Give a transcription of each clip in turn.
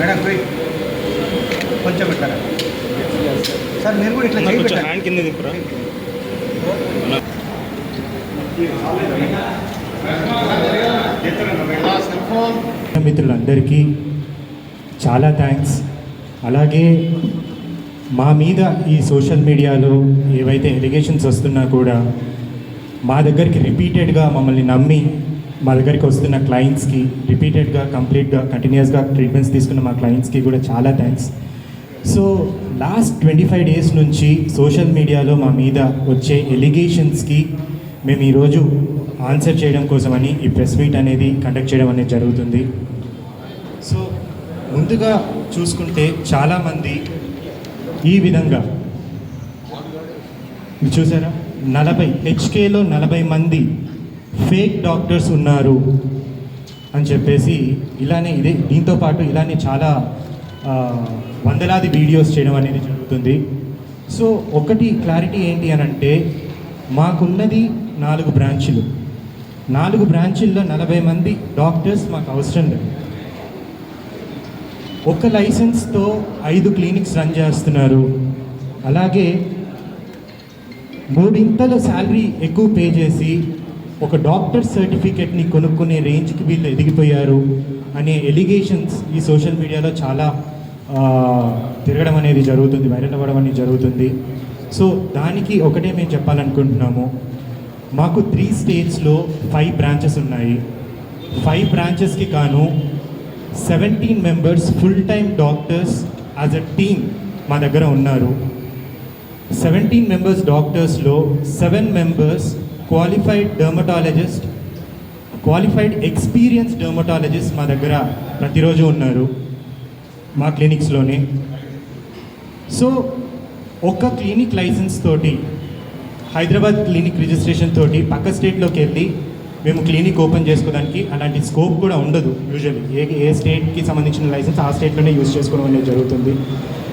Madam కొంచెం పెట్టారా sir? మీరు కూడా ఇట్లా కొంచెం హ్యాండ్ కింద దింపురా. మిత్రులందరికీ చాలా థ్యాంక్స్. అలాగే మా మీద ఈ సోషల్ మీడియాలో ఏవైతే ఎలిగేషన్స్ వస్తున్నా కూడా మా దగ్గరికి రిపీటెడ్గా మమ్మల్ని నమ్మి మా దగ్గరికి వస్తున్న క్లయింట్స్కి రిపీటెడ్గా కంప్లీట్గా కంటిన్యూస్గా ట్రీట్మెంట్స్ తీసుకున్న మా క్లయింట్స్కి కూడా చాలా థ్యాంక్స్. సో లాస్ట్ 25 డేస్ నుంచి సోషల్ మీడియాలో మా మీద వచ్చే ఎలిగేషన్స్కి మేము ఈరోజు ఆన్సర్ చేయడం కోసమని ఈ ప్రెస్ మీట్ అనేది కండక్ట్ చేయడం అనేది జరుగుతుంది. సో ముందుగా చూసుకుంటే చాలామంది ఈ విధంగా చూసారా, 40 హెచ్కేలో 40 మంది ఫేక్ డాక్టర్స్ ఉన్నారు అని చెప్పేసి ఇలానే దీంతో పాటు ఇలానే చాలా వందలాది వీడియోస్ చేయడం అనేది జరుగుతుంది. సో ఒకటి క్లారిటీ ఏంటి అని అంటే, మాకున్నది 4 బ్రాంచులు. 4 బ్రాంచుల్లో 40 మంది డాక్టర్స్ మాకు అవసరం లేదు. ఒక లైసెన్స్తో 5 క్లినిక్స్ రన్ చేస్తున్నారు. అలాగే 3 ఇంతల శాలరీ ఎక్కువ పే చేసి ఒక డాక్టర్ సర్టిఫికేట్ని కొనుక్కునే రేంజ్కి వీళ్ళు ఎదిగిపోయారు అనే ఎలిగేషన్స్ ఈ సోషల్ మీడియాలో చాలా తిరగడం అనేది జరుగుతుంది, వైరల్ అవ్వడం అనేది జరుగుతుంది. సో దానికి ఒకటే మేము చెప్పాలనుకుంటున్నాము. మాకు 3 స్టేట్స్లో 5 బ్రాంచెస్ ఉన్నాయి. 5 బ్రాంచెస్కి కాను 17 members full time doctors as a team మా దగ్గర ఉన్నారు. 17 మెంబర్స్ డాక్టర్స్లో 7 members qualified dermatologist, qualified experience dermatologist మా దగ్గర ప్రతిరోజు ఉన్నారు మా క్లినిక్స్లోనే. సో ఒక క్లినిక్ లైసెన్స్ తోటి, హైదరాబాద్ క్లినిక్ రిజిస్ట్రేషన్ తోటి పక్క స్టేట్లోకి వెళ్ళి మేము క్లినిక్ ఓపెన్ చేసుకోవడానికి అలాంటి స్కోప్ కూడా ఉండదు. యూజువల్లీ ఏ స్టేట్కి సంబంధించిన లైసెన్స్ ఆ స్టేట్లోనే యూజ్ చేసుకోవడం అనేది జరుగుతుంది.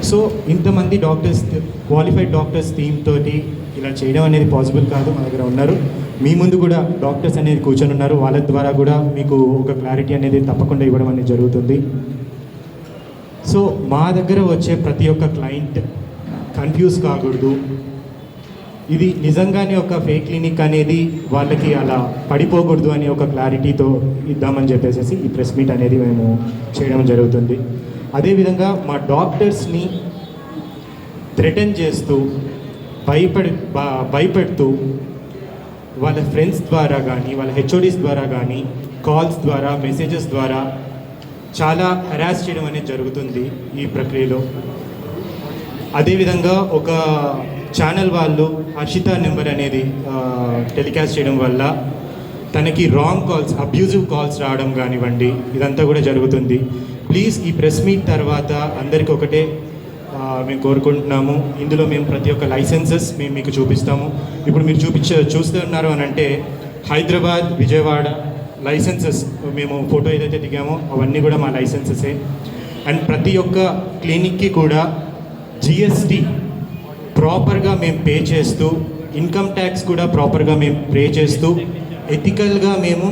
సో ఇంతమంది డాక్టర్స్, క్వాలిఫైడ్ డాక్టర్స్ టీమ్ తోటి ఇలా చేయడం అనేది పాసిబుల్ కాదు. మా దగ్గర ఉన్నారు, మీ ముందు కూడా డాక్టర్స్ అనేది కూర్చొని ఉన్నారు. వాళ్ళ ద్వారా కూడా మీకు ఒక క్లారిటీ అనేది తప్పకుండా ఇవ్వడం అనేది జరుగుతుంది. సో మా దగ్గర వచ్చే ప్రతి ఒక్క క్లయింట్ కన్ఫ్యూజ్ కాకూడదు. ఇది నిజంగానే ఒక ఫేక్ క్లినిక్ అనేది వాళ్ళకి అలా పడిపోకూడదు అని ఒక క్లారిటీతో ఇద్దామని చెప్పేసి ఈ ప్రెస్ మీట్ అనేది మేము చేయడం జరుగుతుంది. అదేవిధంగా మా డాక్టర్స్ని థ్రెటన్ చేస్తూ భయపెడుతూ వాళ్ళ ఫ్రెండ్స్ ద్వారా కానీ వాళ్ళ హెచ్ఓడీస్ ద్వారా కానీ కాల్స్ ద్వారా మెసేజెస్ ద్వారా చాలా హెరాస్ చేయడం అనేది జరుగుతుంది ఈ ప్రక్రియలో. అదేవిధంగా ఒక ఛానల్ వాళ్ళు హర్షిత నెంబర్ అనేది టెలికాస్ట్ చేయడం వల్ల తనకి రాంగ్ కాల్స్, అబ్యూజివ్ కాల్స్ రావడం కానివ్వండి, ఇదంతా కూడా జరుగుతుంది. ప్లీజ్ ఈ ప్రెస్ మీట్ తర్వాత అందరికీ ఒకటే మేము కోరుకుంటున్నాము. ఇందులో మేము ప్రతి ఒక్క లైసెన్సెస్ మేము మీకు చూపిస్తాము. ఇప్పుడు మీరు చూస్తున్నారు అని అంటే హైదరాబాద్, విజయవాడ లైసెన్సెస్ మేము ఫోటో ఏదైతే దిగామో అవన్నీ కూడా మా లైసెన్సెసే. అండ్ ప్రతి ఒక్క క్లినిక్కి కూడా జిఎస్టీ ప్రాపర్గా మేము పే చేస్తూ, ఇన్కమ్ ట్యాక్స్ కూడా ప్రాపర్గా మేము పే చేస్తూ, ఎథికల్గా మేము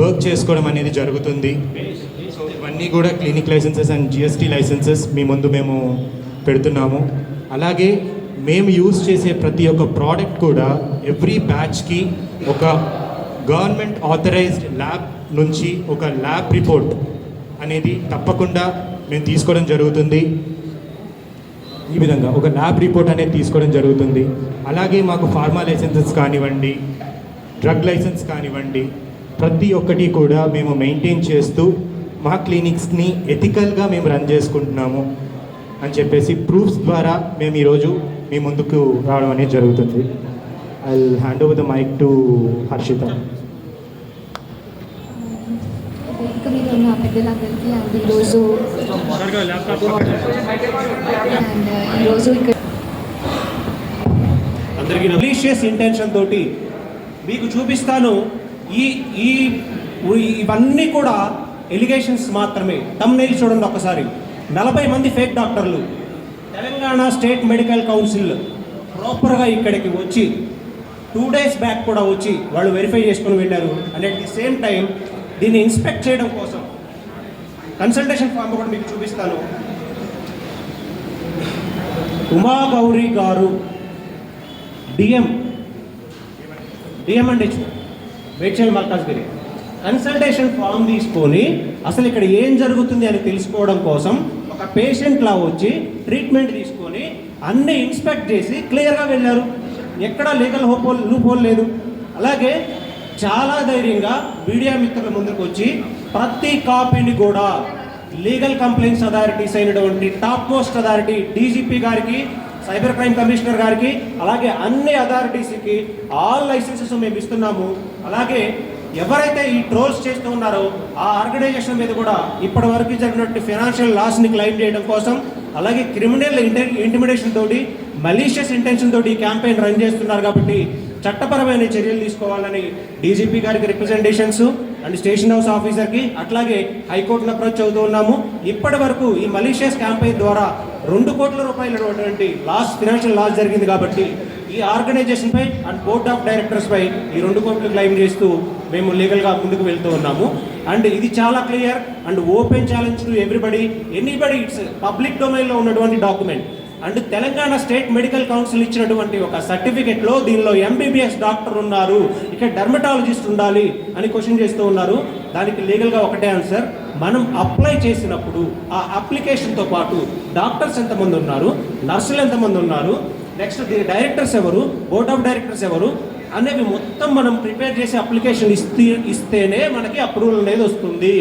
వర్క్ చేసుకోవడం అనేది జరుగుతుంది. సో ఇవన్నీ కూడా clinic licenses and GST licenses మీ ముందు మేము పెడుతున్నాము. అలాగే మేము యూజ్ చేసే ప్రతి ఒక్క ప్రోడక్ట్ కూడా ఎవ్రీ బ్యాచ్కి ఒక గవర్నమెంట్ ఆథరైజ్డ్ ల్యాబ్ నుంచి ఒక ల్యాబ్ రిపోర్ట్ అనేది తప్పకుండా మేము తీసుకోవడం జరుగుతుంది. ఈ విధంగా ఒక ల్యాబ్ రిపోర్ట్ అనేది తీసుకోవడం జరుగుతుంది. అలాగే మాకు ఫార్మా లైసెన్సెస్ కానివ్వండి, డ్రగ్ లైసెన్స్ కానివ్వండి, ప్రతి ఒక్కటి కూడా మేము మెయింటైన్ చేస్తూ మా క్లినిక్స్ని ఎథికల్గా మేము రన్ చేసుకుంటున్నాము అని చెప్పేసి ప్రూఫ్స్ ద్వారా మేము ఈరోజు మీ ముందుకు రావడం అనేది జరుగుతుంది. I will hand over the mic to Harshitha. పెద్దలందరికీ అండ్ ఈరోజు అందరికీ మలీషియస్ ఇంటెన్షన్ తోటి మీకు చూపిస్తాను. ఇవన్నీ కూడా ఎలిగేషన్స్ మాత్రమే. తమ్నెయిల్ చూడండి ఒకసారి. 40 మంది ఫేక్ డాక్టర్లు తెలంగాణ స్టేట్ మెడికల్ కౌన్సిల్ ప్రాపర్గా ఇక్కడికి వచ్చి 2 days బ్యాక్ కూడా వచ్చి వాళ్ళు వెరిఫై చేసుకొని వెళ్ళారు. And at the same time దీన్ని ఇన్స్పెక్ట్ చేయడం కోసం కన్సల్టేషన్ ఫామ్ కూడా మీకు చూపిస్తాను. ఉమా గౌరీ గారు DM and H Medchal Malkajgiri consultation form తీసుకొని అసలు ఇక్కడ ఏం జరుగుతుంది అని తెలుసుకోవడం కోసం ఒక పేషెంట్ లా వచ్చి ట్రీట్మెంట్ తీసుకొని అన్ని ఇన్స్పెక్ట్ చేసి క్లియర్గా వెళ్ళారు. ఎక్కడా లీగల్ లూప్ హోల్ లేదు. అలాగే చాలా ధైర్యంగా మీడియా మిత్రుల ముందుకు వచ్చి ప్రతి కాపీని కూడా లీగల్ కంప్లైంట్స్ అథారిటీస్ అయినటువంటి టాప్ మోస్ట్ అథారిటీ డీజీపీ గారికి, సైబర్ క్రైమ్ కమిషనర్ గారికి, అలాగే అన్ని అథారిటీస్కి ఆల్ లైసెన్సెస్ మేము ఇస్తున్నాము. అలాగే ఎవరైతే ఈ ట్రోల్స్ చేస్తూ ఉన్నారో ఆ ఆర్గనైజేషన్ మీద కూడా ఇప్పటి వరకు జరిగినట్టు ఫైనాన్షియల్ లాస్ని క్లెయిమ్ చేయడం కోసం, అలాగే క్రిమినల్ ఇంటిమిడేషన్ తోటి, మలీషియస్ ఇంటెన్షన్ తోటి ఈ క్యాంపెయిన్ రన్ చేస్తున్నారు. కాబట్టి చట్టపరమైన చర్యలు తీసుకోవాలని డీజీపీ గారికి రిప్రజెంటేషన్స్ అండ్ స్టేషన్ హౌస్ ఆఫీసర్కి, అట్లాగే హైకోర్టును అప్రోచ్ అవుతూ ఉన్నాము. ఇప్పటి వరకు ఈ మలీషియస్ క్యాంపెయిన్ ద్వారా 2 కోట్ల రూపాయలటువంటి ఫైనాన్షియల్ లాస్ జరిగింది. కాబట్టి ఈ ఆర్గనైజేషన్ పై అండ్ బోర్డ్ ఆఫ్ డైరెక్టర్స్ పై ఈ 2 కోట్లు క్లెయిమ్ చేస్తూ మేము లీగల్గా ముందుకు వెళ్తూ ఉన్నాము. అండ్ ఇది చాలా clear and open challenge to anybody. It's public డొమైన్లో ఉన్నటువంటి document. And Telangana state medical council ఇచ్చినటువంటి ఒక సర్టిఫికెట్లో దీనిలో ఎంబీబీఎస్ డాక్టర్ ఉన్నారు, ఇక్కడ డెర్మటాలజిస్ట్ ఉండాలి అని క్వశ్చన్ చేస్తూ ఉన్నారు. దానికి లీగల్గా ఒకటే ఆన్సర్, మనం అప్లై చేసినప్పుడు ఆ అప్లికేషన్తో పాటు డాక్టర్స్ ఎంతమంది ఉన్నారు, నర్సులు ఎంతమంది ఉన్నారు, నెక్స్ట్ డైరెక్టర్స్ ఎవరు, బోర్డ్ ఆఫ్ డైరెక్టర్స్ ఎవరు అనేవి మొత్తం మనం ప్రిపేర్ చేసి అప్లికేషన్ ఇస్తేనే మనకి అప్రూవల్ అనేది వస్తుంది.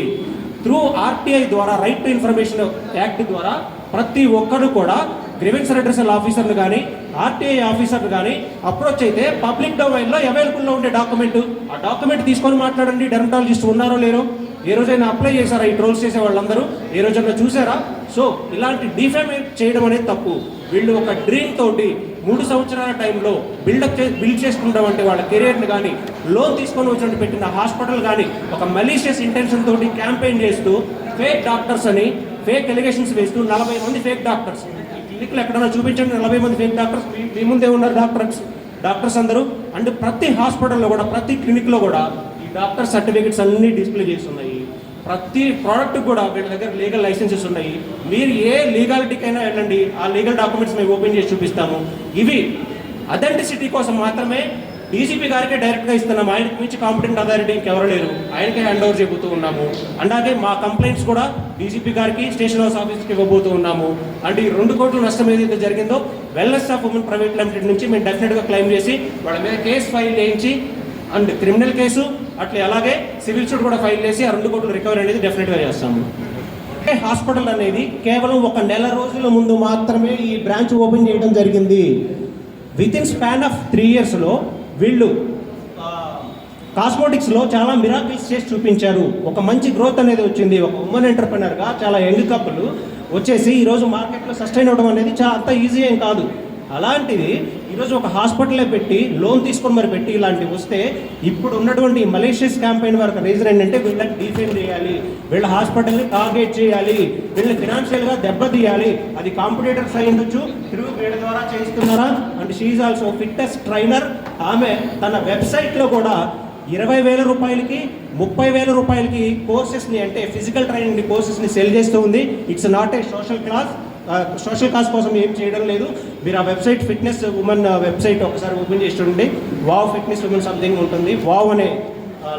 త్రూ ఆర్టీఐ ద్వారా, రైట్ టు ఇన్ఫర్మేషన్ యాక్ట్ ద్వారా ప్రతి ఒక్కరు కూడా గ్రీవెన్స్ రిడ్రెసల్ ఆఫీసర్లు కానీ ఆర్టీఐ ఆఫీసర్లు కానీ అప్రోచ్ అయితే పబ్లిక్ డొమైన్లో అవైలబుల్లో ఉండే ఆ డాక్యుమెంట్ తీసుకొని మాట్లాడండి. డెర్మటాలజిస్ట్ ఉన్నారో లేరో, ఏ రోజైనా అప్లై చేశారా ఈ ట్రోల్స్ చేసే వాళ్ళందరూ, ఏ రోజైనా చూసారా? సో ఇలాంటి డిఫేమేట్ చేయడం అనేది తప్పు. వీళ్ళు ఒక డ్రీమ్ తోటి 3 సంవత్సరాల టైంలో బిల్డ్ చేసుకుంటామంటే వాళ్ళ కెరియర్ని కానీ, లోన్ తీసుకొని వచ్చినట్టు పెట్టిన హాస్పిటల్ కానీ ఒక మలీషియస్ ఇంటెన్షన్ తోటి క్యాంపెయిన్ చేస్తూ ఫేక్ డాక్టర్స్ అని ఫేక్ ఎలిగేషన్స్ వేస్తూ 40 మంది ఫేక్ డాక్టర్స్ క్లినిక్లు ఎక్కడైనా చూపించండి. 40 మంది ఫేక్ డాక్టర్స్ మీ ముందే ఉన్నారు. డాక్టర్స్ అందరూ అండ్ ప్రతి హాస్పిటల్లో కూడా, ప్రతి క్లినిక్లో కూడా ఈ డాక్టర్ సర్టిఫికెట్స్ అన్నీ డిస్ప్లే చేస్తున్నాయి. ప్రతి ప్రోడక్ట్ కూడా వీళ్ళ దగ్గర లీగల్ లైసెన్సెస్ ఉన్నాయి. మీరు ఏ లీగాలిటీకైనా వెళ్ళండి, ఆ లీగల్ డాక్యుమెంట్స్ మేము ఓపెన్ చేసి చూపిస్తాము. ఇవి అథెంటిసిటీ కోసం మాత్రమే డీజీపీ గారికే డైరెక్ట్గా ఇస్తున్నాం. ఆయనకి మించి కాంపిటెంట్ అథారిటీ ఇంకెవరు లేరు, ఆయనకే హ్యాండ్ ఓవర్ చేయబోతూ ఉన్నాము. అలాగే మా కంప్లైంట్స్ కూడా డీజీపీ గారికి, స్టేషన్ హౌస్ ఆఫీస్కి ఇవ్వబోతూ ఉన్నాము. అంటే ఈ 2 కోట్ల నష్టం ఏదైతే జరిగిందో wellness of women private limited నుంచి మేము డెఫినెట్గా క్లెయిమ్ చేసి వాళ్ళ మీద కేసు ఫైల్ చేయించి అండ్ క్రిమినల్ కేసు అట్లా అలాగే సివిల్ సూట్ కూడా ఫైల్ చేసి ఆ 2 కోట్ల రికవరీ అనేది డెఫినెట్గా చేస్తాము. హాస్పిటల్ అనేది కేవలం 1 నెల రోజుల ముందు మాత్రమే ఈ బ్రాంచ్ ఓపెన్ చేయడం జరిగింది. వితిన్ స్పాన్ ఆఫ్ 3 ఇయర్స్లో వీళ్ళు కాస్మోటిక్స్లో చాలా మిరాకిల్స్ చేసి చూపించారు. ఒక మంచి గ్రోత్ అనేది వచ్చింది. ఒక ఉమెన్ ఎంటర్ప్రెనర్గా చాలా యంగ్ కపుల్ వచ్చేసి ఈరోజు మార్కెట్లో సస్టైన్ అవ్వడం అనేది అంత ఈజీ ఏం కాదు. అలాంటిది ఈరోజు ఒక హాస్పిటలే పెట్టి లోన్ తీసుకొని మరి పెట్టి ఇలాంటివి వస్తే ఇప్పుడు ఉన్నటువంటి మలేషియస్ క్యాంపెయిన్ వరకు రీజన్ ఏంటంటే వీళ్ళకి డిఫేమ్ చేయాలి, వీళ్ళ హాస్పిటల్ని టార్గెట్ చేయాలి, వీళ్ళని ఫినాన్షియల్గా దెబ్బతీయాలి. అది కాంపిటేటర్స్ అయి ఉండొచ్చు, తిరుగు వీళ్ళ ద్వారా చేస్తున్నారా. And she also fitness trainer. ఆమె తన వెబ్సైట్లో కూడా 20,000 రూపాయలకి 30,000 రూపాయలకి కోర్సెస్ని, అంటే ఫిజికల్ ట్రైనింగ్ కోర్సెస్ని సెల్ చేస్తూ ఉంది. It's not a social cause కోసం ఏం చేయడం లేదు. మీరు ఆ వెబ్సైట్ ఫిట్నెస్ ఉమెన్ వెబ్సైట్ ఒకసారి ఓపెన్ చేసి చూడండి. వావ్ ఫిట్నెస్ ఉమెన్ సంథింగ్ ఉంటుంది, వావ్ అనే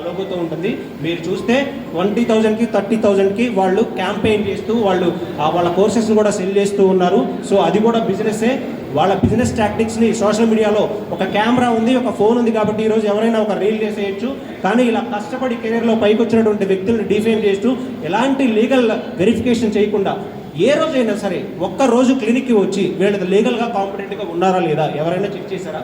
లోగోతో ఉంటుంది. మీరు చూస్తే 20,000కి 30,000కి వాళ్ళు క్యాంపెయిన్ చేస్తూ వాళ్ళ కోర్సెస్ని కూడా సెల్ చేస్తూ ఉన్నారు. సో అది కూడా బిజినెస్సే. వాళ్ళ బిజినెస్ టాక్టిక్స్ని సోషల్ మీడియాలో ఒక కెమెరా ఉంది, ఒక ఫోన్ ఉంది కాబట్టి ఈరోజు ఎవరైనా ఒక రీల్ చేసేయచ్చు. కానీ ఇలా కష్టపడి కెరీర్లో పైకి వచ్చినటువంటి వ్యక్తులను డిఫేమ్ చేస్తూ ఎలాంటి లీగల్ వెరిఫికేషన్ చేయకుండా ఏ రోజైనా సరే ఒక్క రోజు క్లినిక్కి వచ్చి వీళ్ళది లీగల్గా కాంపిటెంట్గా ఉన్నారా లేదా ఎవరైనా చెక్ చేశారా?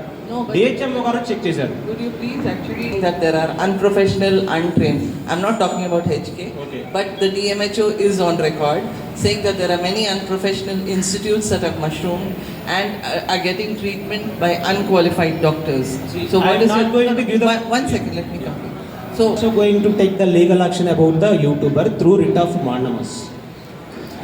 డిహెచ్ఎంఓ గారు చెక్ చేశారు. Could you please actually that there are unprofessional, untrained. I'm not talking about HK, okay. But the DMHO is on record saying that there are many unprofessional institutes that have mushroomed and are getting treatment by unqualified doctors. So what is not going to give the one second, let me complete. So going to take the legal action about the YouTuber through writ of mandamus.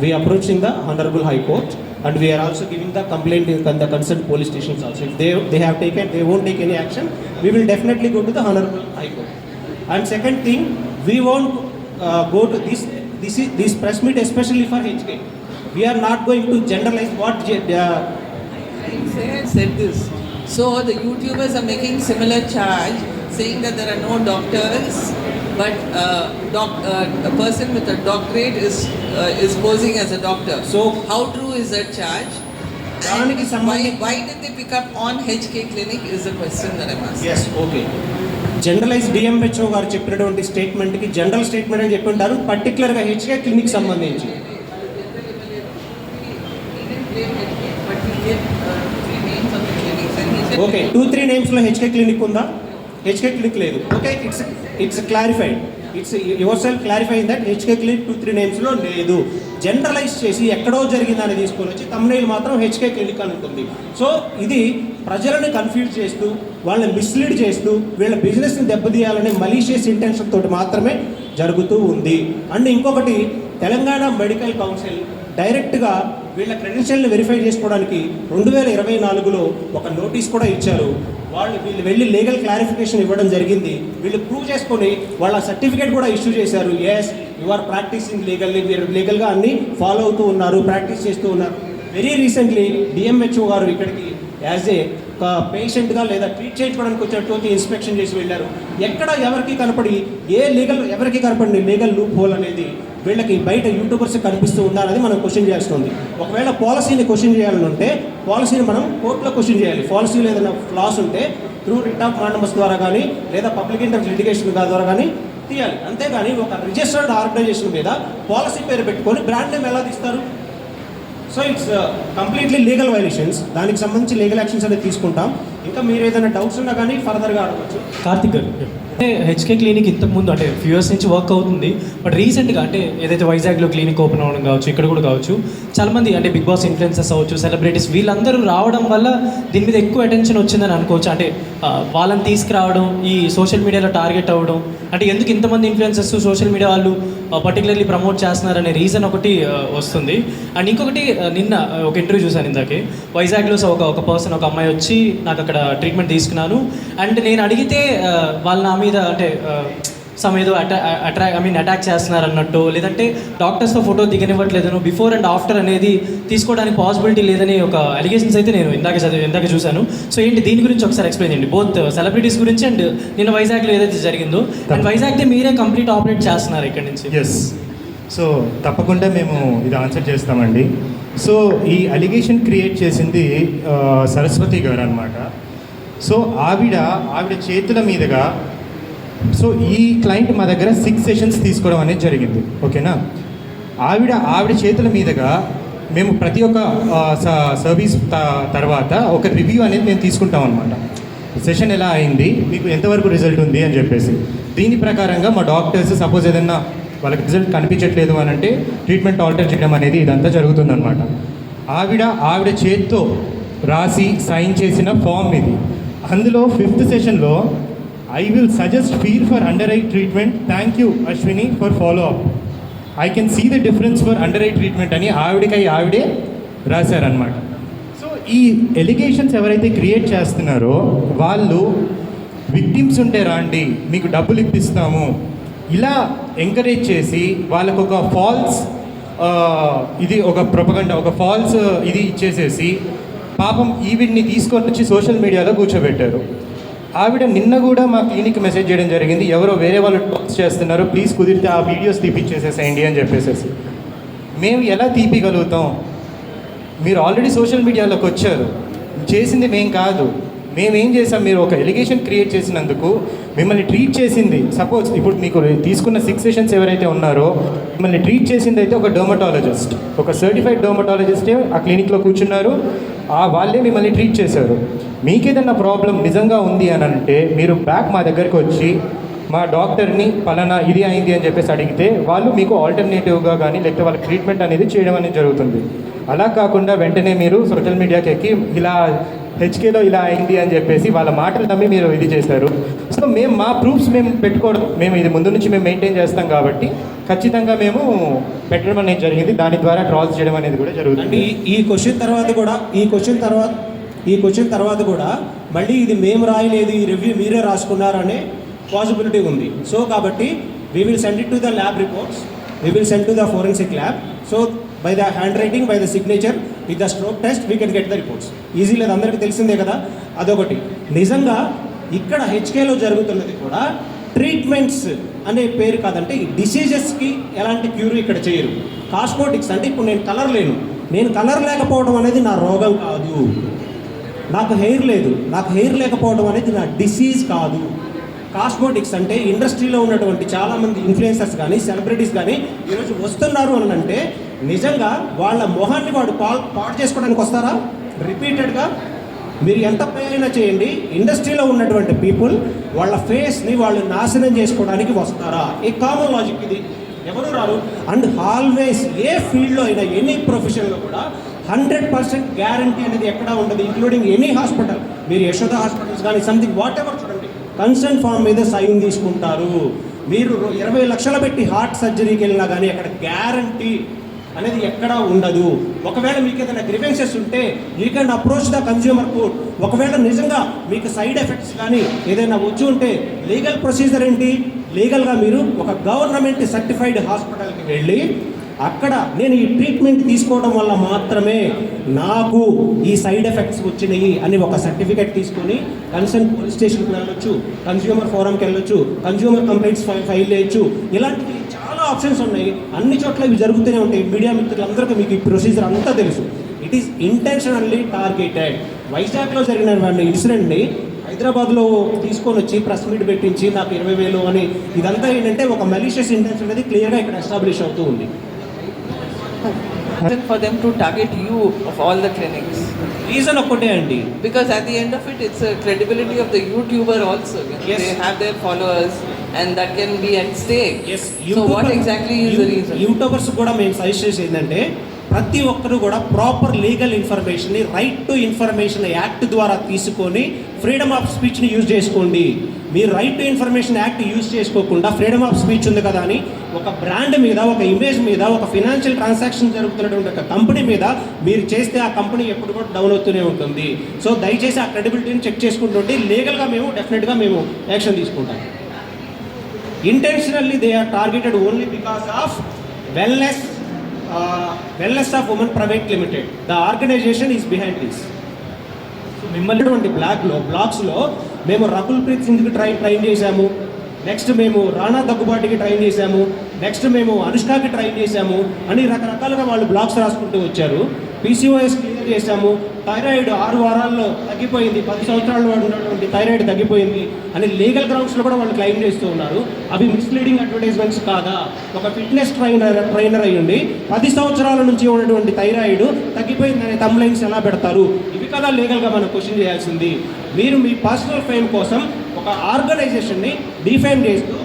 We are approaching the Honorable High Court and we are also giving the complaint in the concerned police stations also. If they won't take any action, we will definitely go to the Honorable High Court. And second thing, we won't go to this press meet especially for HK. We are not going to generalize what said this. So the YouTubers are making similar charge, saying that there are no doctors, but a person with a doctorate is posing as a doctor. So how true is that charge? దానికి Why did they pick up on HK Clinic is the question that I'm asking. Yes okay generalise DMHO గారు చెప్పినటువంటి స్టేట్మెంట్కి general statement అని చెప్పి ఉంటారు, పర్టికులర్గా HK clinic సంబంధించి. Okay 2-3 నేమ్స్లో హెచ్కే క్లినిక్ ఉందా? హెచ్కే క్లినిక్ లేదు. Okay it's clarified, it's yourself clarifying that HK clinic 2-3 నేమ్స్లో లేదు. జనరలైజ్ చేసి ఎక్కడో జరిగిందని తీసుకొని వచ్చి తమ్నైల్ మాత్రం హెచ్కే క్లినిక్ అని ఉంటుంది. సో ఇది ప్రజలను కన్ఫ్యూజ్ చేస్తూ వాళ్ళని మిస్లీడ్ చేస్తూ వీళ్ళ బిజినెస్ని దెబ్బతీయాలనే మలీషియస్ ఇంటెన్షన్ తోటి మాత్రమే జరుగుతూ ఉంది. అండ్ ఇంకొకటి, తెలంగాణ మెడికల్ కౌన్సిల్ డైరెక్ట్గా వీళ్ళ క్రెడెన్షియల్ని వెరిఫై చేసుకోవడానికి 2024లో ఒక నోటీస్ కూడా ఇచ్చారు. వీళ్ళు వెళ్ళి లీగల్ క్లారిఫికేషన్ ఇవ్వడం జరిగింది. వీళ్ళు ప్రూవ్ చేసుకొని వాళ్ళ సర్టిఫికేట్ కూడా ఇష్యూ చేశారు. Yes you are practising legally, మీరు లీగల్గా అన్ని ఫాలో అవుతూ ఉన్నారు, ప్రాక్టీస్ చేస్తూ ఉన్నారు. వెరీ రీసెంట్లీ డిఎంహెచ్ఓ గారు ఇక్కడికి యాజ్ ఏ పేషెంట్గా లేదా ట్రీట్ చేయించుకోవడానికి వచ్చినటువంటి ఇన్స్పెక్షన్ చేసి వెళ్ళారు. ఎక్కడ ఎవరికి కనపడి ఎవరికి కనపడి లీగల్ లూప్ హోల్ అనేది వీళ్ళకి బయట యూట్యూబర్స్ కనిపిస్తూ ఉండాలని మనం క్వశ్చన్ చేయాల్సి ఉంది. ఒకవేళ పాలసీని క్వశ్చన్ చేయాలని ఉంటే పాలసీని మనం కోర్టులో క్వశ్చన్ చేయాలి. పాలసీలో ఏదైనా ఫ్లాస్ ఉంటే త్రూ రిట్ ఆఫ్ మాండమస్ ద్వారా కానీ లేదా పబ్లిక్ ఇంట్రెస్ట్ లిటిగేషన్ ద్వారా కానీ తీయాలి. అంతేగాని ఒక రిజిస్టర్డ్ ఆర్గనైజేషన్ మీద పాలసీ పేరు పెట్టుకొని బ్రాండ్ నేమ్ ఎలా తీస్తారు? So it's completely legal violations. దానికి సంబంధించి లీగల్ యాక్షన్స్ అనేది తీసుకుంటాం. ఇంకా మీరు ఏదైనా డౌట్స్ ఉన్నా కానీ ఫర్దర్గా అడగచ్చు. కార్తిక్ గారు, అంటే హెచ్కే క్లినిక్ ఇంతకుముందు అంటే ఫ్యూ ఇయర్స్ నుంచి వర్క్ అవుతుంది, బట్ రీసెంట్గా అంటే ఏదైతే వైజాగ్లో క్లినిక్ ఓపెన్ అవ్వడం కావచ్చు, ఇక్కడ కూడా కావచ్చు, చాలామంది అంటే బిగ్ బాస్ ఇన్ఫ్లుయెన్సర్స్ అవ్వచ్చు, సెలబ్రిటీస్ వీళ్ళందరూ రావడం వల్ల దీని మీద ఎక్కువ అటెన్షన్ వచ్చిందని అనుకోవచ్చు. అంటే వాళ్ళని తీసుకురావడం, ఈ సోషల్ మీడియాలో టార్గెట్ అవ్వడం, అంటే ఎందుకు ఇంతమంది ఇన్ఫ్లుయెన్సర్స్ సోషల్ మీడియా వాళ్ళు పర్టికులర్లీ ప్రమోట్ చేస్తున్నారనే రీజన్ ఒకటి వస్తుంది. అండ్ ఇంకొకటి, నిన్న ఒక ఇంటర్వ్యూ చూశాను ఇందాకే, వైజాగ్లో ఒక పర్సన్, ఒక అమ్మాయి వచ్చి నాకు అక్కడ ట్రీట్మెంట్ తీసుకున్నాను అండ్ నేను అడిగితే వాళ్ళు నా మీద అంటే సమ్ ఏదో అటాక్ చేస్తున్నారు అన్నట్టు, లేదంటే డాక్టర్స్తో ఫోటో దిగనివ్వట్లేదను, బిఫోర్ అండ్ ఆఫ్టర్ అనేది తీసుకోవడానికి పాసిబిలిటీ లేదని ఒక అలిగేషన్స్ అయితే నేను ఇందాక చూశాను. సో ఏంటి దీని గురించి ఒకసారి ఎక్స్ప్లెయిన్ చేయండి, బోత్ సెలబ్రిటీస్ గురించి అండ్ నిన్న వైజాగ్లో ఏదైతే జరిగిందో, అండ్ వైజాగ్లో మీరే కంప్లీట్ ఆపరేట్ చేస్తున్నారు ఇక్కడ నుంచి. ఎస్, సో తప్పకుండా మేము ఇది ఆన్సర్ చేస్తామండి. సో ఈ అలిగేషన్ క్రియేట్ చేసింది సరస్వతి గారు అనమాట. సో ఆవిడ చేతుల మీదుగా, సో ఈ క్లయింట్ మా దగ్గర 6 సెషన్స్ తీసుకోవడం అనేది జరిగింది, ఓకేనా. ఆవిడ చేతుల మీదుగా మేము ప్రతి ఒక్క సర్వీస్ తర్వాత ఒక రివ్యూ అనేది మేము తీసుకుంటాం అనమాట. సెషన్ ఎలా అయింది, మీకు ఎంతవరకు రిజల్ట్ ఉంది అని చెప్పేసి. దీని ప్రకారంగా మా డాక్టర్స్ సపోజ్ ఏదన్నా వాళ్ళకి రిజల్ట్ కనిపించట్లేదు అని అంటే ట్రీట్మెంట్ ఆల్టర్ చేయడం అనేది ఇదంతా జరుగుతుందన్నమాట. ఆవిడ చేత్తో రాసి సైన్ చేసిన ఫామ్ ఇది. అందులో 5th సెషన్లో I will suggest feel for under eye treatment. Thank you Ashwini for follow up. I can see the difference for under eye treatment అని ఆవిడే రాశారనమాట. సో ఈ ఎలిగేషన్స్ ఎవరైతే క్రియేట్ చేస్తున్నారో వాళ్ళు విక్టిమ్స్ ఉంటే రాండి, మీకు డబ్బులు ఇప్పిస్తాము, ఇలా ఎంకరేజ్ చేసి వాళ్ళకు ఒక ఫాల్స్ ఇది ఒక ప్రొపగండా, ఒక ఫాల్స్ ఇది ఇచ్చేసేసి పాపం ఈవిడ్ని తీసుకొని వచ్చి సోషల్ మీడియాలో కూర్చోబెట్టారు. ఆవిడ నిన్న కూడా మా క్లినిక్ మెసేజ్ చేయడం జరిగింది, ఎవరో వేరే వాళ్ళు టాక్స్ చేస్తున్నారు, ప్లీజ్ కుదిరితే ఆ వీడియోస్ తీపిచ్చేసేసేయండి అని చెప్పేసి. మేము ఎలా తీపిగలుగుతాం? మీరు ఆల్రెడీ సోషల్ మీడియాలోకి వచ్చారు, చేసింది మేం కాదు. మేమేం చేసాం, మీరు ఒక ఎలిగేషన్ క్రియేట్ చేసినందుకు మిమ్మల్ని ట్రీట్ చేసింది, సపోజ్ ఇప్పుడు మీకు తీసుకున్న 6 సెషన్స్ ఎవరైతే ఉన్నారో మిమ్మల్ని ట్రీట్ చేసింది అయితే ఒక డర్మటాలజిస్ట్, ఒక సర్టిఫైడ్ డర్మటాలజిస్టే ఆ క్లినిక్లో కూర్చున్నారు, వాళ్ళే మిమ్మల్ని ట్రీట్ చేశారు. మీకేదన్నా ప్రాబ్లం నిజంగా ఉంది అని అంటే మీరు బ్యాక్ మా దగ్గరికి వచ్చి మా డాక్టర్ని పలానా ఇది అయింది అని చెప్పేసి అడిగితే వాళ్ళు మీకు ఆల్టర్నేటివ్గా కానీ లేకపోతే వాళ్ళ ట్రీట్మెంట్ అనేది చేయడం అనేది జరుగుతుంది. అలా కాకుండా వెంటనే మీరు సోషల్ మీడియాకి ఎక్కి ఇలా హెచ్కేలో ఇలా అయింది అని చెప్పేసి వాళ్ళ మాటలు నమ్మి మీరు ఇది చేశారు. సో మేము మా ప్రూఫ్స్ మేము పెట్టుకోవడం, మేము ఇది ముందు నుంచి మేము మెయింటైన్ చేస్తాం కాబట్టి ఖచ్చితంగా మేము పెట్టడం అనేది జరిగింది. దాని ద్వారా ట్రాల్స్ చేయడం అనేది కూడా జరుగుతుంది. ఈ క్వశ్చన్ తర్వాత కూడా మళ్ళీ ఇది మేము రాయలేదు, ఈ రివ్యూ మీరే రాసుకున్నారనే పాసిబిలిటీ ఉంది. సో కాబట్టి we will send it to the lab reports we will send to the forensic lab. So by the handwriting, by the signature, with the stroke test, we can get the reports. Easy లేదు, అందరికీ తెలిసిందే కదా. అదొకటి. నిజంగా ఇక్కడ హెచ్కేలో జరుగుతున్నది కూడా treatments అనే పేరు కాదంటే డిసీజెస్కి ఎలాంటి క్యూర్ ఇక్కడ చేయరు. కాస్మోటిక్స్ అంటే ఇప్పుడు నేను కలర్ లేను, నేను కలర్ లేకపోవడం అనేది నా రోగం కాదు. నాకు హెయిర్ లేదు, నాకు హెయిర్ లేకపోవడం అనేది నా డిసీజ్ కాదు. కాస్మోటిక్స్ అంటే ఇండస్ట్రీలో ఉన్నటువంటి చాలామంది ఇన్ఫ్లుయెన్సర్స్ కానీ సెలబ్రిటీస్ కానీ ఈరోజు వస్తున్నారు అని అంటే నిజంగా వాళ్ళ మొహాన్ని వాడు పాడు చేసుకోవడానికి వస్తారా? రిపీటెడ్గా మీరు ఎంత ప్రయత్నం చేయండి, ఇండస్ట్రీలో ఉన్నటువంటి పీపుల్ వాళ్ళ ఫేస్ని వాళ్ళు నాశనం చేసుకోవడానికి వస్తారా? ఏ కామన్ లాజిక్ ఇది, ఎవరు రారు. అండ్ ఆల్వేస్ ఏ ఫీల్డ్లో అయినా ఎనీ ప్రొఫెషన్లో కూడా 100% గ్యారంటీ అనేది ఎక్కడా ఉండదు, ఇంక్లూడింగ్ ఎనీ హాస్పిటల్. మీరు యశోద హాస్పిటల్స్ కానీ సంథింగ్ వాట్ ఎవర్ చూడండి, కన్సర్న్ ఫామ్ మీద సైన్ తీసుకుంటారు. మీరు 20 లక్షలు పెట్టి హార్ట్ సర్జరీకి వెళ్ళినా కానీ అక్కడ గ్యారంటీ అనేది ఎక్కడా ఉండదు. ఒకవేళ మీకు ఏదైనా గ్రీవెన్సెస్ ఉంటే you can approach the consumer court. ఒకవేళ నిజంగా మీకు సైడ్ ఎఫెక్ట్స్ కానీ ఏదైనా వచ్చి ఉంటే లీగల్ ప్రొసీజర్ ఏంటి? లీగల్గా మీరు ఒక గవర్నమెంట్ సర్టిఫైడ్ హాస్పిటల్కి వెళ్ళి అక్కడ నేను ఈ ట్రీట్మెంట్ తీసుకోవడం వల్ల మాత్రమే నాకు ఈ సైడ్ ఎఫెక్ట్స్ వచ్చినాయి అని ఒక సర్టిఫికేట్ తీసుకొని కన్సర్న్ పోలీస్ స్టేషన్కి వెళ్ళొచ్చు, కన్జ్యూమర్ ఫోరంకి వెళ్ళొచ్చు, కన్జ్యూమర్ కంప్లైంట్స్ ఫైల్ చేయొచ్చు. ఇలాంటివి చాలా ఆప్షన్స్ ఉన్నాయి. అన్ని చోట్ల ఇవి జరుగుతూనే ఉంటాయి. మీడియా మిత్రులందరికీ మీకు ఈ ప్రొసీజర్ అంతా తెలుసు. It is intentionally targeted. వైజాగ్లో జరిగిన ఇన్సిడెంట్ని హైదరాబాద్లో తీసుకొని వచ్చి ప్రెస్ మీట్ పెట్టించి నాకు 20,000 అని ఇదంతా ఏంటంటే ఒక మెలీషియస్ ఇంటెన్షన్ అనేది క్లియర్గా ఇక్కడ ఎస్టాబ్లిష్ అవుతూ ఉంది. For them to target you of all the clinics. Reason ఒక్కటే అండి, Because at the end of it, it's a credibility of the YouTuber also. You know, Yes. They have their followers and that can be at stake. Yes, So what exactly is the reason? YouTubers కూడా మేము suggest చేసేది ఏంటంటే ప్రతి ఒక్కరు కూడా proper legal ఇన్ఫర్మేషన్ని right to information act ద్వారా తీసుకొని ఫ్రీడమ్ ఆఫ్ స్పీచ్ని యూజ్ చేసుకోండి. మీరు right to information act use చేసుకోకుండా ఫ్రీడమ్ ఆఫ్ స్పీచ్ ఉంది కదా అని ఒక బ్రాండ్ మీద, ఒక ఇమేజ్ మీద, ఒక ఫినాన్షియల్ ట్రాన్సాక్షన్ జరుగుతున్నటువంటి ఒక కంపెనీ మీద మీరు చేస్తే ఆ కంపెనీ ఎప్పుడు కూడా డౌన్ అవుతూనే ఉంటుంది. సో దయచేసి ఆ క్రెడిబిలిటీని చెక్ చేసుకుంటుంటే లీగల్గా మేము డెఫినెట్గా మేము యాక్షన్ తీసుకుంటాం. Intentionally they are targeted only because of wellness of women private limited. The organisation is behind this. మిమ్మల్ని బ్లాగ్స్లో మేము రకుల్ ప్రీత్ సింగ్కి ట్రైన్ చేశాము, నెక్స్ట్ మేము రాణా దగ్గుబాటికి ట్రైన్ చేశాము, నెక్స్ట్ మేము అనుష్కకి ట్రైన్ చేశాము అని రకరకాలుగా వాళ్ళు బ్లాగ్స్ రాసుకుంటూ వచ్చారు. PCOS క్లియర్ చేశాము, థైరాయిడ్ 6 వారాల్లో తగ్గిపోయింది, 10 సంవత్సరాల వాడు ఉన్నటువంటి థైరాయిడ్ తగ్గిపోయింది అని లీగల్ గ్రౌండ్స్లో కూడా వాళ్ళు క్లెయిమ్ చేస్తూ ఉన్నారు. అవి మిస్లీడింగ్ అడ్వర్టైజ్మెంట్స్ కాదా? ఒక ఫిట్నెస్ ట్రైనర్ అయ్యండి 10 సంవత్సరాల నుంచి ఉన్నటువంటి థైరాయిడ్ తగ్గిపోయిందనే తమ్లైన్స్ ఎలా పెడతారు? ఇవి కదా లీగల్గా మనం క్వశ్చన్ చేయాల్సింది. మీరు మీ పర్సనల్ ఫేమ్ కోసం ఒక ఆర్గనైజేషన్ని డిఫైమ్ చేస్తూ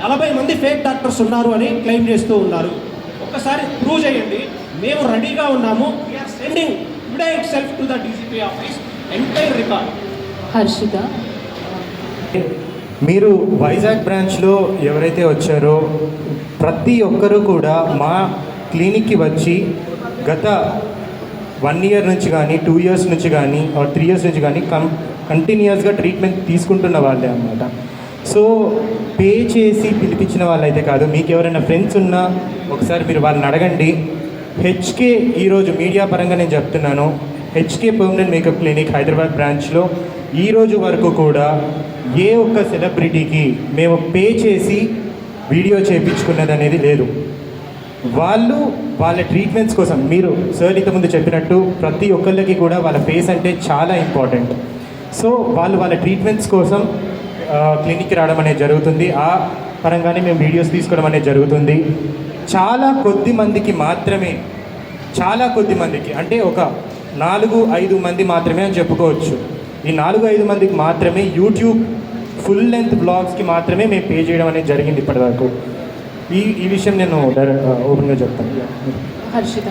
40 మంది ఫేక్ డాక్టర్స్ ఉన్నారు అని క్లెయిమ్ చేస్తూ ఉన్నారు. ఒక్కసారి ప్రూవ్ చేయండి, మేము రెడీగా ఉన్నాము. We're sending today itself to the DGP office entire record. Harshita, మీరు వైజాగ్ బ్రాంచ్లో ఎవరైతే వచ్చారో ప్రతి ఒక్కరూ కూడా మా క్లినిక్కి వచ్చి గత 1 ఇయర్ నుంచి కానీ 2 ఇయర్స్ నుంచి కానీ 3 ఇయర్స్ నుంచి కానీ కంటిన్యూస్గా ట్రీట్మెంట్ తీసుకుంటున్న వాళ్ళే అన్నమాట. సో పే చేసి పిలిపించిన వాళ్ళైతే కాదు. మీకు ఎవరైనా ఫ్రెండ్స్ ఉన్నా ఒకసారి మీరు వాళ్ళని అడగండి. హెచ్కే ఈరోజు మీడియా పరంగా నేను చెప్తున్నాను, HK permanent makeup clinic Hyderabad బ్రాంచ్లో ఈరోజు వరకు కూడా ఏ ఒక్క సెలబ్రిటీకి మేము పే చేసి వీడియో చేయించుకున్నది అనేది లేదు. వాళ్ళు వాళ్ళ ట్రీట్మెంట్స్ కోసం, మీరు సార్ ఇంతకుముందు చెప్పినట్టు ప్రతి ఒక్కళ్ళకి కూడా వాళ్ళ ఫేస్ అంటే చాలా ఇంపార్టెంట్. సో వాళ్ళు వాళ్ళ ట్రీట్మెంట్స్ కోసం క్లినిక్కి రావడం అనేది జరుగుతుంది. ఆ పరంగానే మేము వీడియోస్ తీసుకోవడం అనేది జరుగుతుంది. చాలా కొద్ది మందికి మాత్రమే, చాలా కొద్ది మందికి అంటే ఒక 4-5 మంది మాత్రమే అని చెప్పుకోవచ్చు. ఈ 4-5 మందికి మాత్రమే యూట్యూబ్ ఫుల్ లెంత్ బ్లాగ్స్కి మాత్రమే మేము పే చేయడం అనేది జరిగింది ఇప్పటివరకు. ఈ విషయం నేను ఓపెన్గా చెప్తాను. హర్షిత,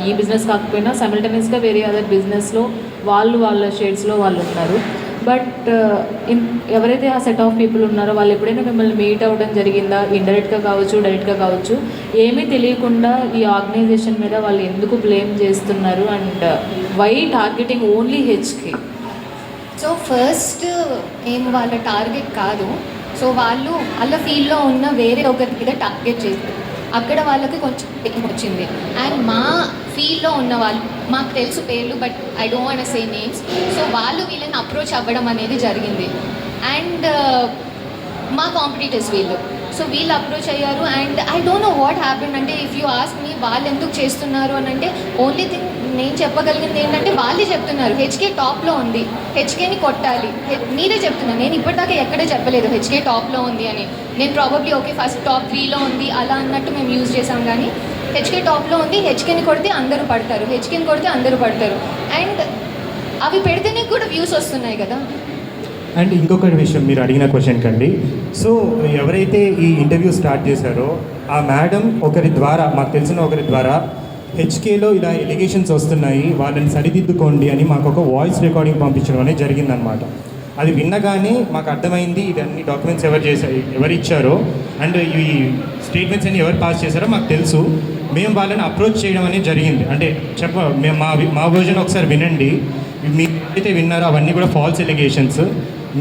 ఈ బిజినెస్ కాకపోయినా సైమల్టేనియస్గా వేరే అదర్ బిజినెస్లో వాళ్ళ షేడ్స్లో వాళ్ళు ఉన్నారు. బట్ ఎవరైతే ఆ సెట్ ఆఫ్ పీపుల్ ఉన్నారో వాళ్ళు ఎప్పుడైనా మిమ్మల్ని మీట్ అవ్వడం జరిగిందా? ఇండైరెక్ట్గా కావచ్చు, డైరెక్ట్గా కావచ్చు, ఏమీ తెలియకుండా ఈ ఆర్గనైజేషన్ మీద వాళ్ళు ఎందుకు బ్లేమ్ చేస్తున్నారు? And why targeting only HK? So first మేము వాళ్ళ టార్గెట్ కాదు. సో వాళ్ళు వాళ్ళ ఫీల్డ్లో ఉన్న వేరే ఒకరి మీద టార్గెట్ చేస్తారు. అక్కడ వాళ్ళకి కొంచెం టైం వచ్చింది. అండ్ మా ఫీల్డ్లో ఉన్న వాళ్ళు మాకు తెలుసు పేర్లు, but I don't want to say names. So వాళ్ళు వీళ్ళని అప్రోచ్ అవ్వడం అనేది జరిగింది. అండ్ మా కాంపిటీటర్స్ వీళ్ళు, సో వీళ్ళు అప్రోచ్ అయ్యారు. And I don't know what happen అంటే, ఇఫ్ యూ ఆస్క్ మీ వాళ్ళు ఎందుకు చేస్తున్నారు అని అంటే, ఓన్లీ థింగ్ నేను చెప్పగలిగింది ఏంటంటే వాళ్ళే చెప్తున్నారు హెచ్కే టాప్లో ఉంది, హెచ్కేని కొట్టాలి. మీరే చెప్తున్నారు, నేను ఇప్పటిదాకా ఎక్కడే చెప్పలేదు హెచ్కే టాప్లో ఉంది అని. నేను ప్రాబబ్లీ ఓకే ఫస్ట్ టాప్ 3లో ఉంది అలా అన్నట్టు మేము యూజ్ చేసాం, కానీ హెచ్కే టాప్లో ఉంది, హెచ్కేని కొడితే అందరూ పడతారు, హెచ్కేని కొడితే అందరూ పడతారు. అండ్ అవి పెడితేనే కూడా వ్యూస్ వస్తున్నాయి కదా. అండ్ ఇంకొకటి విషయం మీరు అడిగిన క్వశ్చన్ కండి, సో ఎవరైతే ఈ ఇంటర్వ్యూ స్టార్ట్ చేశారో ఆ మేడం ఒకరి ద్వారా, మాకు తెలిసిన ఒకరి ద్వారా హెచ్కేలో ఇలా ఎలిగేషన్స్ వస్తున్నాయి వాళ్ళని సరిదిద్దుకోండి అని మాకు ఒక వాయిస్ రికార్డింగ్ పంపించడం అనేది జరిగిందనమాట. అది విన్నగానే మాకు అర్థమైంది ఇది అన్ని డాక్యుమెంట్స్ ఎవరు ఇచ్చారో అండ్ ఈ స్టేట్మెంట్స్ అన్ని ఎవరు పాస్ చేశారో మాకు తెలుసు. మేము వాళ్ళని అప్రోచ్ చేయడం అనేది జరిగింది. అంటే మేము మా వర్జన్ ఒకసారి వినండి, మీరు ఏదైతే విన్నారో అవన్నీ కూడా ఫాల్స్ ఎలిగేషన్స్.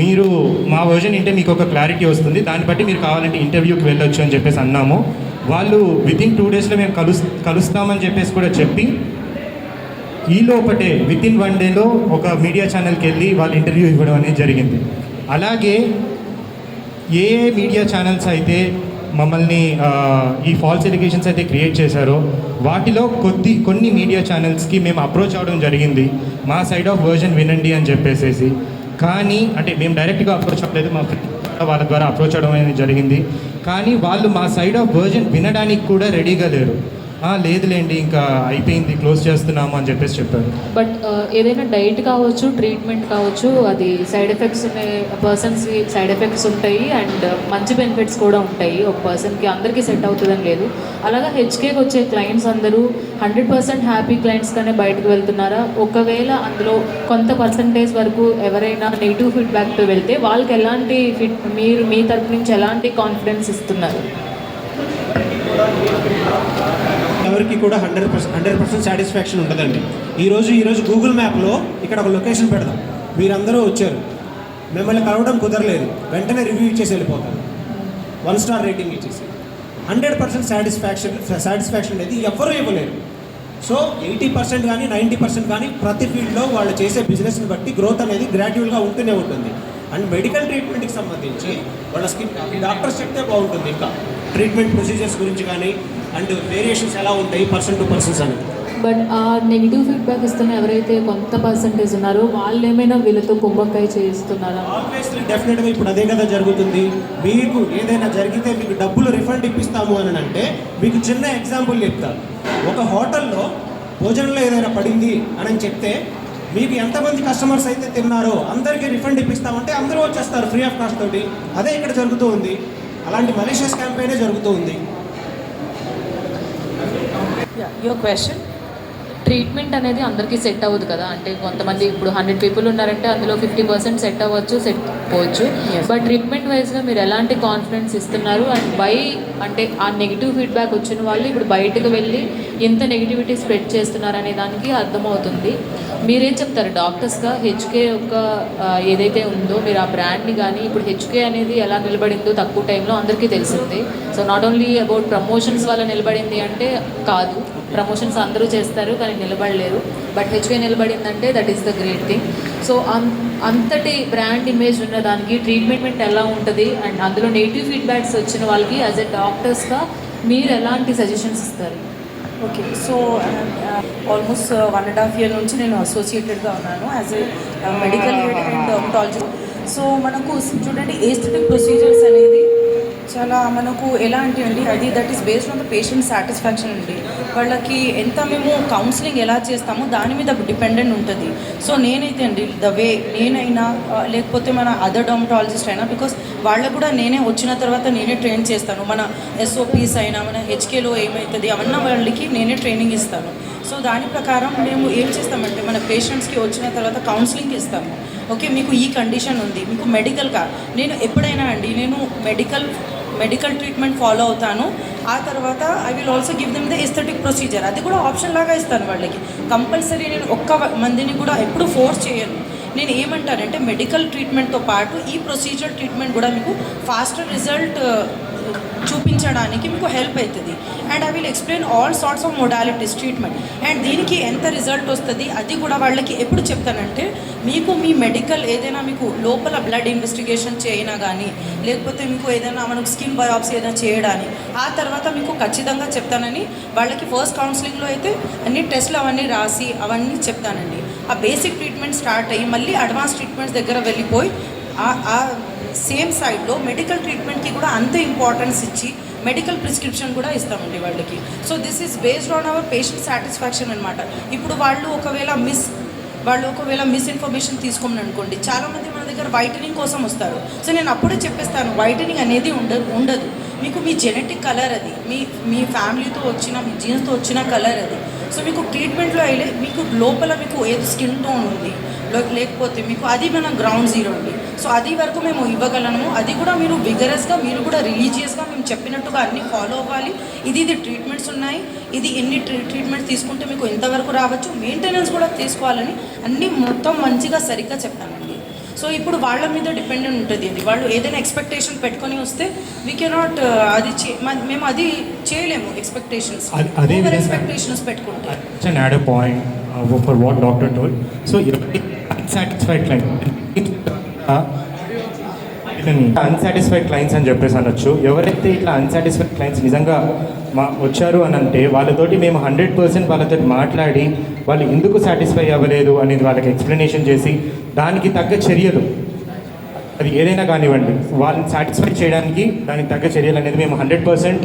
మీరు మా వర్జన్ వింటే మీకు ఒక క్లారిటీ వస్తుంది, దాన్ని బట్టి మీరు కావాలంటే ఇంటర్వ్యూకి వెళ్ళొచ్చు అని చెప్పేసి అన్నాము. వాళ్ళు వితిన్ 2 డేస్లో మేము కలుస్తామని చెప్పేసి కూడా చెప్పి ఈ లోపటే వితిన్ 1 డేలో ఒక మీడియా ఛానల్కి వెళ్ళి వాళ్ళు ఇంటర్వ్యూ ఇవ్వడం అనేది జరిగింది. అలాగే ఏ మీడియా ఛానల్స్ అయితే మమ్మల్ని ఈ ఫాల్స్ ఎలిగేషన్స్ అయితే క్రియేట్ చేశారో వాటిలో కొన్ని మీడియా ఛానల్స్కి మేము అప్రోచ్ అవ్వడం జరిగింది, మా సైడ్ ఆఫ్ వర్జన్ వినండి అని చెప్పేసి. కానీ అంటే మేము డైరెక్ట్గా అప్రోచ్ అవ్వలేదు, మా వాళ్ళ ద్వారా అప్రోచ్ అవ్వడం అనేది జరిగింది. కానీ వాళ్ళు మా సైడ్ ఆఫ్ వర్జన్ వినడానికి కూడా రెడీగా లేరు. లేదులేండి ఇంకా అయిపోయింది క్లోజ్ చేస్తున్నాము అని చెప్పేసి చెప్పారు. బట్ ఏదైనా డైట్ కావచ్చు, ట్రీట్మెంట్ కావచ్చు, అది సైడ్ ఎఫెక్ట్స్ ఉన్నాయి, పర్సన్స్కి సైడ్ ఎఫెక్ట్స్ ఉంటాయి అండ్ మంచి బెనిఫిట్స్ కూడా ఉంటాయి. ఒక పర్సన్కి అందరికీ సెట్ అవుతుందని లేదు. అలాగా హెచ్కేకి వచ్చే క్లయింట్స్ అందరూ 100% హ్యాపీ క్లయింట్స్గానే బయటకు వెళ్తున్నారా? ఒకవేళ అందులో కొంత పర్సంటేజ్ వరకు ఎవరైనా నెగిటివ్ ఫీడ్బ్యాక్తో వెళ్తే వాళ్ళకి ఎలాంటి మీరు మీ తరపు నుంచి ఎలాంటి కాన్ఫిడెన్స్ ఇస్తున్నారు? ఎవరికి కూడా 100% సాటిస్ఫాక్షన్ ఉంటుందండి. ఈరోజు గూగుల్ మ్యాప్లో ఇక్కడ ఒక లొకేషన్ పెడదాం, మీరందరూ వచ్చారు, మిమ్మల్ని కలవడం కుదరలేదు, వెంటనే రివ్యూ ఇచ్చేసి వెళ్ళిపోతారు, 1 స్టార్ రేటింగ్ ఇచ్చేసి. 100% సాటిస్ఫాక్షన్ అనేది ఎవ్వరూ ఇవ్వలేరు. సో 80% కానీ 90% కానీ ప్రతి ఫీల్డ్లో వాళ్ళు చేసే బిజినెస్ని బట్టి గ్రోత్ అనేది గ్రాడ్యువల్గా ఉంటూనే ఉంటుంది. అండ్ మెడికల్ ట్రీట్మెంట్కి సంబంధించి వాళ్ళ డాక్టర్స్ చెప్తే బాగుంటుంది, ఇంకా ట్రీట్మెంట్ ప్రొసీజర్స్ గురించి కానీ అండ్ వేరియేషన్స్ ఎలా ఉంటాయి పర్సన్ టు పర్సన్స్ అని. బట్ ఆ నెగిటివ్ ఫీడ్బ్యాక్ ఇస్తున్న ఎవరైతే కొంత పర్సంటేజ్ ఉన్నారో వాళ్ళు ఏమైనా వీళ్ళతో కుంభకాయ చేయిస్తున్నారా? ఆబ్వియస్లీ డెఫినెట్గా ఇప్పుడు అదే కదా జరుగుతుంది. మీకు ఏదైనా జరిగితే మీకు డబ్బులు రిఫండ్ ఇప్పిస్తాము అని అంటే మీకు చిన్న ఎగ్జాంపుల్ చెప్తాను. ఒక హోటల్లో భోజనంలో ఏదైనా పడింది అని చెప్తే మీకు ఎంతమంది కస్టమర్స్ అయితే తిన్నారో అందరికీ రిఫండ్ ఇప్పిస్తామంటే అందరూ వచ్చేస్తారు ఫ్రీ ఆఫ్ కాస్ట్ తోటి. అదే ఇక్కడ జరుగుతూ ఉంది. అలాంటి మలేషియస్ క్యాంపెయినే జరుగుతూ ఉంది. యువర్ క్వశ్చన్, ట్రీట్మెంట్ అనేది అందరికీ సెట్ అవ్వదు కదా. అంటే కొంతమంది ఇప్పుడు 100 పీపుల్ ఉన్నారంటే అందులో 50% సెట్ అవ్వచ్చు, సెట్ పోవచ్చు. బట్ ట్రీట్మెంట్ వైజ్గా మీరు ఎలాంటి కాన్ఫిడెన్స్ ఇస్తున్నారు అండ్ వై అంటే ఆ నెగిటివ్ ఫీడ్బ్యాక్ వచ్చిన వాళ్ళు ఇప్పుడు బయటకు వెళ్ళి ఎంత నెగిటివిటీ స్ప్రెడ్ చేస్తున్నారు అనే దానికి అర్థమవుతుంది. మీరేం చెప్తారు డాక్టర్స్గా హెచ్కే యొక్క ఏదైతే ఉందో మీరు ఆ బ్రాండ్ని కానీ ఇప్పుడు హెచ్కే అనేది ఎలా నిలబడిందో తక్కువ టైంలో అందరికీ తెలిసింది. So not only about promotions వల్ల నిలబడింది అంటే కాదు, ప్రమోషన్స్ అందరూ చేస్తారు కానీ నిలబడలేరు. బట్ హెచ్కే నిలబడిందంటే that is the great thing. So అంతటి బ్రాండ్ ఇమేజ్ ఉన్న దానికి ట్రీట్మెంట్ ఎలా ఉంటుంది అండ్ అందులో నెగిటివ్ ఫీడ్బ్యాక్స్ వచ్చిన వాళ్ళకి యాజ్ ఎ డాక్టర్స్గా మీరు ఎలాంటి సజెషన్స్ ఇస్తారు? ఓకే, సో ఆల్మోస్ట్ 1.5 year నుంచి నేను అసోసియేటెడ్గా ఉన్నాను as a medical head and dermatology. So మనకు చూడండి ఏస్థెటిక్ ప్రొసీజర్స్ అనేది చాలా మనకు ఎలా అంటే అండి అది that is based on the patient satisfaction అండి. వాళ్ళకి ఎంత మేము కౌన్సిలింగ్ ఎలా చేస్తామో దాని మీద డిపెండెంట్ ఉంటుంది. సో నేనైతే అండి ద వే నేనైనా లేకపోతే మన అదర్ డర్మటాలజిస్ట్ అయినా, బికాస్ వాళ్ళకు కూడా నేనే వచ్చిన తర్వాత నేనే ట్రైన్ చేస్తాను. మన SOPs అయినా మన హెచ్కేలో ఏమవుతుంది అవన్నీ వాళ్ళకి నేనే ట్రైనింగ్ ఇస్తాను. సో దాని ప్రకారం మేము ఏం చేస్తామంటే మన పేషెంట్స్కి వచ్చిన తర్వాత కౌన్సిలింగ్ ఇస్తాము. ఓకే, మీకు ఈ కండిషన్ ఉంది, మీకు మెడికల్గా నేను ఎప్పుడైనా అండి నేను మెడికల్ ట్రీట్మెంట్ ఫాలో అవుతాను. ఆ తర్వాత I will also give them the aesthetic procedure. అది కూడా ఆప్షన్ లాగా ఇస్తాను వాళ్ళకి. కంపల్సరీ నేను ఒక్క మందిని కూడా ఎప్పుడు ఫోర్స్ చేయను. నేను ఏమంటానంటే మెడికల్ ట్రీట్మెంట్తో పాటు ఈ ప్రొసీజర్ ట్రీట్మెంట్ కూడా మీకు ఫాస్టర్ రిజల్ట్ చూపించడానికి మీకు హెల్ప్ అవుతుంది. And I will explain all sorts of modalities treatment and దీనికి ఎంత రిజల్ట్ వస్తుంది అది కూడా వాళ్ళకి ఎప్పుడు చెప్తానంటే, మీకు మీ మెడికల్ ఏదైనా మీకు లోపల బ్లడ్ ఇన్వెస్టిగేషన్ చేయనా కానీ, లేకపోతే మీకు ఏదైనా మనకు స్కిన్ బయాప్సీ ఏదైనా చేయడానికి, ఆ తర్వాత మీకు ఖచ్చితంగా చెప్తానని వాళ్ళకి ఫస్ట్ కౌన్సిలింగ్లో అయితే అన్ని టెస్ట్లు అవన్నీ రాసి అవన్నీ చెప్తానండి. ఆ బేసిక్ ట్రీట్మెంట్ స్టార్ట్ అయ్యి మళ్ళీ అడ్వాన్స్ ట్రీట్మెంట్స్ దగ్గర వెళ్ళిపోయి ఆ సేమ్ సైడ్లో మెడికల్ ట్రీట్మెంట్కి కూడా అంతే ఇంపార్టెన్స్ ఇచ్చి మెడికల్ ప్రిస్క్రిప్షన్ కూడా ఇస్తామండి వాళ్ళకి. So this is based on hour patient satisfaction అనమాట. ఇప్పుడు వాళ్ళు ఒకవేళ మిస్ఇన్ఫర్మేషన్ తీసుకోమని అనుకోండి, చాలామంది మన దగ్గర వైటనింగ్ కోసం వస్తారు. సో నేను అప్పుడే చెప్పేస్తాను, వైటనింగ్ అనేది ఉండదు. మీకు మీ జెనెటిక్ కలర్ అది, మీ ఫ్యామిలీతో వచ్చిన మీ జీన్స్తో వచ్చిన కలర్ అది. సో మీకు ట్రీట్మెంట్లో అయితే మీకు లోపల మీకు ఏదో స్కిన్ టోన్ ఉంది, లేకపోతే మీకు అది మన గ్రౌండ్ జీరో అండి. సో అది వరకు మేము ఇవ్వగలము. అది కూడా మీరు విగరస్గా, మీరు కూడా రిలీజియస్గా మేము చెప్పినట్టుగా అన్నీ ఫాలో అవ్వాలి. ఇది ట్రీట్మెంట్స్ ఉన్నాయి, ఇది ఎన్ని ట్రీట్మెంట్స్ తీసుకుంటే మీకు ఎంతవరకు రావచ్చు, మెయింటెనెన్స్ కూడా తీసుకోవాలని అన్నీ మొత్తం మంచిగా సరిగ్గా చెప్తానండి. సో ఇప్పుడు వాళ్ళ మీద డిపెండెంట్ ఉంటుంది. అది వాళ్ళు ఏదైనా ఎక్స్పెక్టేషన్ పెట్టుకొని వస్తే వీ కెనాట్ అది మేము అది చేయలేము. ఎక్స్పెక్టేషన్స్ ఎక్స్పెక్టేషన్స్ పెట్టుకుంటే add a point for what doctor told. So unsatisfied clients అని చెప్పేసి అనొచ్చు. ఎవరైతే ఇట్లా అన్సాటిస్ఫైడ్ క్లయింట్స్ నిజంగా వచ్చారు అని అంటే వాళ్ళతోటి మేము 100% వాళ్ళతో మాట్లాడి వాళ్ళు ఎందుకు సాటిస్ఫై అవ్వలేదు అనేది వాళ్ళకి ఎక్స్ప్లెనేషన్ చేసి దానికి తగ్గ చర్యలు, అది ఏదైనా కానివ్వండి, వాళ్ళని సాటిస్ఫై చేయడానికి దానికి తగ్గ చర్యలు అనేది మేము 100%